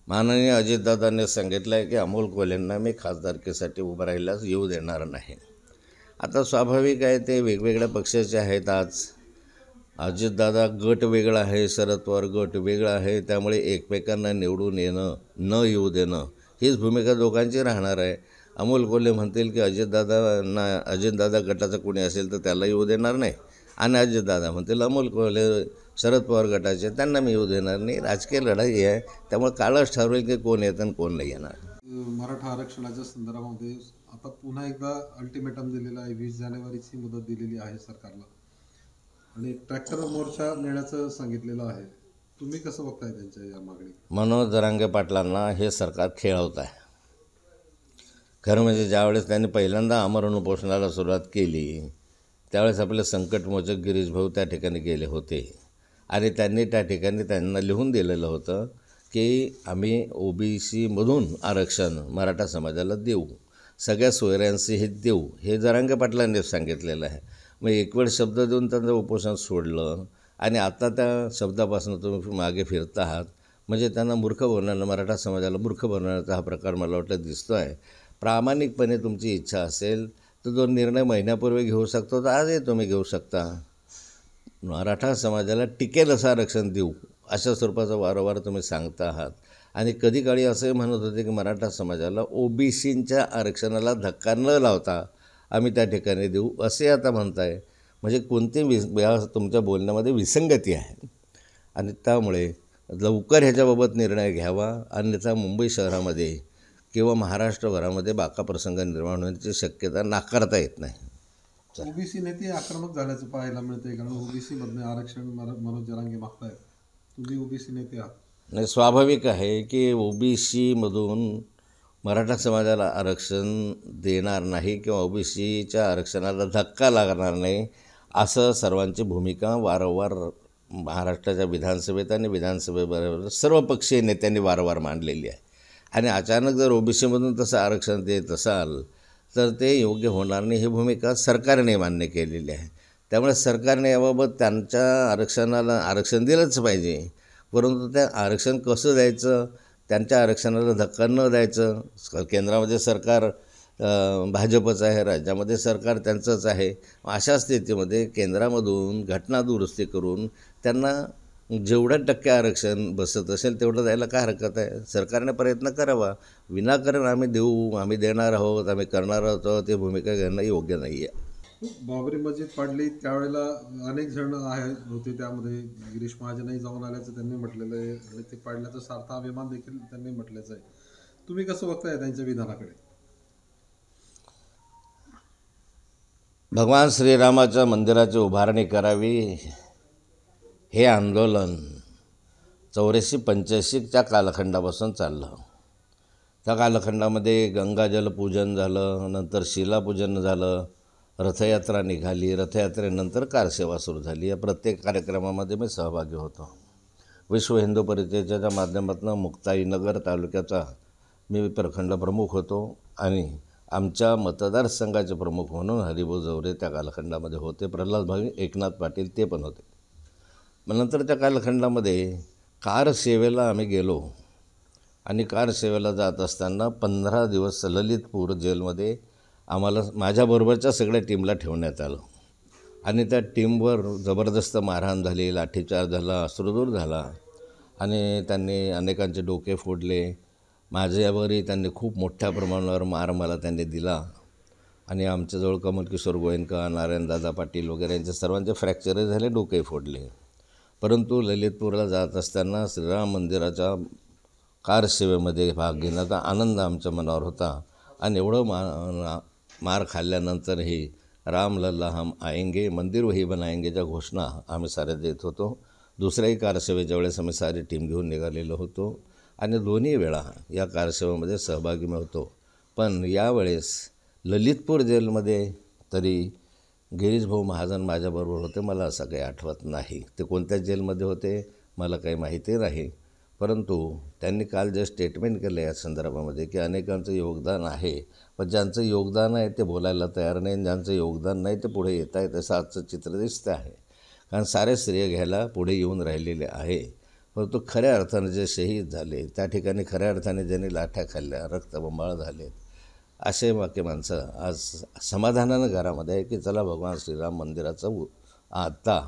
माननीय अजितदादांनी सांगितलं आहे की अमोल कोल्हेंना मी खासदारकीसाठी उभं राहिल्यास येऊ देणार नाही. आता स्वाभाविक आहे, ते वेगवेगळ्या पक्षाचे आहेत. आज अजितदादा गट वेगळा आहे, शरद पवार गट वेगळा आहे, त्यामुळे एकमेकांना निवडून येणं न येऊ देणं हीच भूमिका दोघांची राहणार आहे. अमोल कोल्हे म्हणतील की अजितदादा गटाचा कोणी असेल तर त्याला येऊ देणार नाही, आणि अजितदादा म्हणतील अमोल कोल्हे शरद पवार गटाचे त्यांना मी येऊ देणार नाही. राजकीय लढाई आहे, त्यामुळे काळच ठरवेल की कोण येतं आणि कोण नाही येणार. मराठा आरक्षणाच्या संदर्भामध्ये आता पुन्हा एकदा अल्टिमेटम दिलेला आहे. 20 जानेवारीची मुदत दिलेली आहे सरकारला, आणि ट्रॅक्टर मोर्चा नेण्याचं सांगितलेलं आहे. तुम्ही कसं बघताय त्यांच्या या मागणी? मनोज जरांगे पाटलांना हे सरकार खेळवत आहे. खरं म्हणजे ज्यावेळेस त्यांनी पहिल्यांदा आमरण उपोषणाला सुरुवात केली त्यावेळेस आपले संकटमोचक गिरीश भाऊ त्या ठिकाणी गेले होते, आणि त्यांनी त्या ठिकाणी त्यांना लिहून दिलेलं होतं की आम्ही OBC-मधून आरक्षण मराठा समाजाला देऊ, सगळ्या सोयऱ्यांचे हे देऊ, हे जरांगे पाटलांनी सांगितलेलं आहे. मग एक वेळ शब्द देऊन त्यांचं उपोषण सोडलं, आणि आता त्या शब्दापासून तुम्ही मागे फिरत आहात. म्हणजे त्यांना मूर्ख बनवणं, मराठा समाजाला मूर्ख बनवण्याचा हा प्रकार मला वाटतं दिसतो आहे. प्रामाणिकपणे तुमची इच्छा असेल तर जो निर्णय महिन्यापूर्वी घेऊ शकतो तर आजही तुम्ही घेऊ शकता. मराठा समाजाला टिकेल असं आरक्षण देऊ अशा स्वरूपाचं वारंवार तुम्ही सांगता आहात. आणि कधी काळी असंही म्हणत होते की मराठा समाजाला OBC-च्या आरक्षणाला धक्का न लावता आम्ही त्या ठिकाणी देऊ असे आता म्हणताय. म्हणजे कोणती तुमच्या बोलण्यामध्ये विसंगती आहे, आणि त्यामुळे लवकर ह्याच्याबाबत निर्णय घ्यावा, अन्यथा मुंबई शहरामध्ये किंवा महाराष्ट्रभरामध्ये बाका प्रसंग निर्माण होण्याची शक्यता नाकारता येत नाही. OBC नेते आक्रमक झाल्याचं पाहायला मिळतंय, कारण OBC-मधनं आरक्षण मनोज जरांगे मागतायत. तुम्ही OBC नेते आहात. नाही, स्वाभाविक आहे की OBC-मधून मराठा समाजाला आरक्षण देणार नाही किंवा OBC-च्या आरक्षणाला धक्का लागणार नाही असं सर्वांची भूमिका वारंवार महाराष्ट्राच्या विधानसभेत आणि विधानसभेबरोबर सर्व पक्षीय नेत्यांनी वारंवार मांडलेली आहे. आणि अचानक जर OBC-मधून तसं आरक्षण देत असाल तर ते योग्य होणार नाही, ही भूमिका सरकारने मान्य केलेली आहे. त्यामुळे सरकारने याबाबत त्यांच्या आरक्षणाला आरक्षण दिलंच पाहिजे, परंतु त्या आरक्षण कसं द्यायचं, त्यांच्या आरक्षणाला धक्का न द्यायचं. केंद्रामध्ये सरकार भाजपचं आहे, राज्यामध्ये सरकार त्यांचंच आहे. अशा स्थितीमध्ये केंद्रामधून घटना दुरुस्ती करून त्यांना जेवढ्या टक्के आरक्षण बसत असेल तेवढं द्यायला काय हरकत आहे. सरकारने प्रयत्न करावा. विनाकारण आम्ही देऊ, आम्ही देणार आहोत, आम्ही करणार आहोत, ही भूमिका घेणं योग्य नाही आहे. बाबरी मस्जिद पाडली त्यावेळेला अनेक जण होते, त्यामध्ये गिरीश महाजनही जाऊन आल्याचं त्यांनी म्हटलेलं आहे, आणि ते पाडल्याचं सार्थ अभिमान देखील त्यांनी म्हटल्याचं आहे. तुम्ही कसं बघताय त्यांच्या विधानाकडे? भगवान श्रीरामाच्या मंदिराची उभारणी करावी हे आंदोलन 84-85च्या कालखंडापासून चाललं. त्या कालखंडामध्ये गंगाजल पूजन झालं, नंतर शिलापूजन झालं, रथयात्रा निघाली, रथयात्रेनंतर कारसेवा सुरू झाली. या प्रत्येक कार्यक्रमामध्ये मी सहभागी होतो. विश्व हिंदू परिषदेच्या माध्यमातून मुक्ताईनगर तालुक्याचा मी प्रखंड प्रमुख होतो, आणि आमच्या मतदारसंघाचे प्रमुख म्हणून हरिभाऊ जवरे त्या कालखंडामध्ये होते. प्रल्हाद भाई एकनाथ पाटील ते पण होते. मग नंतरच्या कालखंडामध्ये कार सेवेला आम्ही गेलो, आणि कार सेवेला जात असताना 15 दिवस ललितपूर जेलमध्ये आम्हाला माझ्याबरोबरच्या सगळ्या टीमला ठेवण्यात आलं, आणि त्या टीमवर जबरदस्त मारहाण झाली, लाठीचार्ज झाला, अश्रुधूर झाला, आणि त्यांनी अनेकांचे डोके फोडले. माझ्यावरही त्यांनी खूप मोठ्या प्रमाणावर मार मला त्यांनी दिला, आणि आमच्याजवळ कमल किशोर गोयंका, नारायणदादा पाटील वगैरे यांचे सर्वांचे फ्रॅक्चरही झाले, डोके फोडले. परंतु ललितपूरला जात असताना श्रीराम मंदिराच्या कार सेवेमध्ये भाग घेण्याचा आनंद आमच्या मनावर होता, आणि एवढं मार खाल्ल्यानंतरही राम लल्ला हम आएंगे, मंदिर वही बनाएंगेच्या घोषणा आम्ही सारे देत होतो. दुसऱ्याही कारसेवेच्या वेळेस आम्ही सारी टीम घेऊन निघालेलो होतो, आणि दोन्ही वेळा या कारसेवेमध्ये सहभागी मी होतो. पण यावेळेस ललितपूर जेलमध्ये तरी गिरीश भाऊ महाजन माझ्याबरोबर होते. मला असं काही आठवत नाही ते कोणत्या जेलमध्ये होते, मला काही माहिती नाही. परंतु त्यांनी काल जे स्टेटमेंट केलं या संदर्भामध्ये की अनेकांचं योगदान आहे, पण ज्यांचं योगदान आहे ते बोलायला तयार नाही, ज्यांचं योगदान नाही ते पुढे येत आहे, तसं आजचं चित्र दिसतं आहे. कारण सारे श्रेय घ्यायला पुढे येऊन राहिलेले आहे. परंतु खऱ्या अर्थाने जे शहीद झाले त्या ठिकाणी खऱ्या अर्थाने ज्यांनी लाठ्या खाल्ल्या, रक्तबंबाळ झालेत, असे वाक्य माणसं आज समाधानानं घरामध्ये आहे की चला भगवान श्रीराम मंदिराचं आता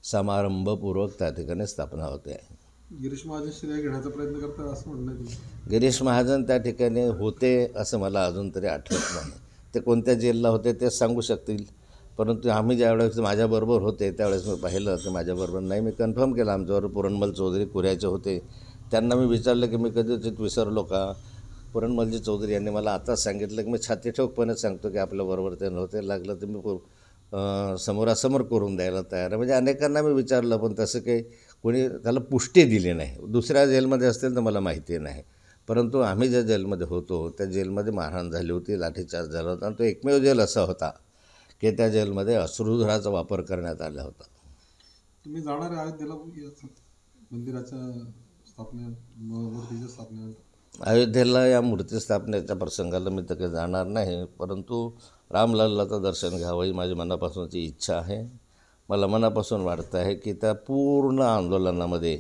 समारंभपूर्वक त्या ठिकाणी स्थापना होते आहे. गिरीश महाजन श्रेय घेण्याचा प्रयत्न करतात असं म्हणणं आहे तुमचं? गिरीश महाजन त्या ठिकाणी होते असं मला अजून तरी आठवत नाही. ते कोणत्या जेलला होते ते सांगू शकतील, परंतु आम्ही ज्यावेळेस माझ्याबरोबर होते त्यावेळेस मी पाहिलं की माझ्याबरोबर नाही. मी कन्फर्म केलं, आमच्याबरोबर पुरणमल चौधरी कुऱ्याचे होते. त्यांना मी विचारलं की मी कदाचित विसरलो का. पुरणमलजी चौधरी यांनी मला आताच सांगितलं की मी छाती ठोकपणे सांगतो की आपल्याबरोबर ते नव्हते, लागलं तर मी समोरासमोर करून द्यायला तयार आहे. म्हणजे अनेकांना मी विचारलं, पण तसं काही कोणी त्याला पुष्टी दिली नाही. दुसऱ्या जेलमध्ये असतील तर मला माहिती नाही, परंतु आम्ही ज्या जेलमध्ये होतो त्या जेलमध्ये मारहाण झाली होती, लाठीचार्ज झाला होता. आणि तो एकमेव जेल असा होता की त्या जेलमध्ये अश्रुधुराचा वापर करण्यात आला होता. तुम्ही जाणार आहे अयोध्येला मंदिराच्या मूर्तीच्या स्थापनेनंतर? अयोध्येला या मूर्ती स्थापनेच्या प्रसंगाला मी तर काही जाणार नाही, परंतु रामलल्लाचं दर्शन घ्यावं ही माझी मनापासूनची इच्छा आहे. मला मनापासून वाटतं आहे की त्या पूर्ण आंदोलनामध्ये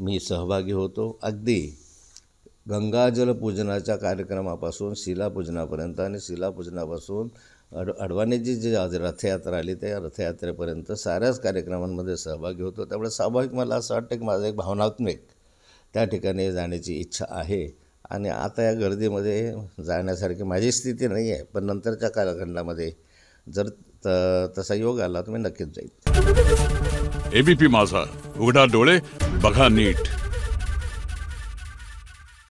मी सहभागी होतो. अगदी गंगाजल पूजनाच्या कार्यक्रमापासून शिलापूजनापर्यंत आणि शिलापूजनापासून अडवाणीची जी आज रथयात्रा आली त्या रथयात्रेपर्यंत साऱ्याच कार्यक्रमांमध्ये सहभागी होतो. त्यामुळे स्वाभाविक मला असं वाटतं की माझं एक भावनात्मक त्या ठिकाणी जाण्याची इच्छा आहे. आणि आता या गर्दीमध्ये जाण्यासारखी माझी स्थिती नाही आहे, पण नंतरच्या कालखंडामध्ये जर तसा योग आला तर मी नक्कीच जाईल. एबीपी माझा, उघडा डोळे बघा नीट.